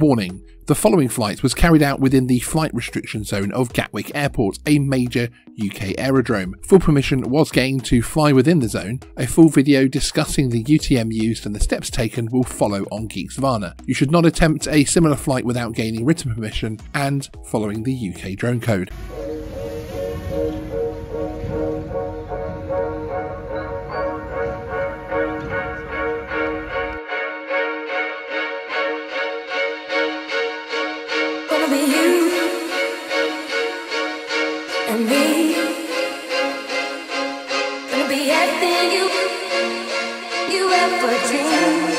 Warning: the following flight was carried out within the flight restriction zone of Gatwick Airport, a major UK aerodrome. Full permission was gained to fly within the zone. A full video discussing the UTM used and the steps taken will follow on Geeksvana. You should not attempt a similar flight without gaining written permission and following the UK drone code. And me, gonna be everything you ever dreamed.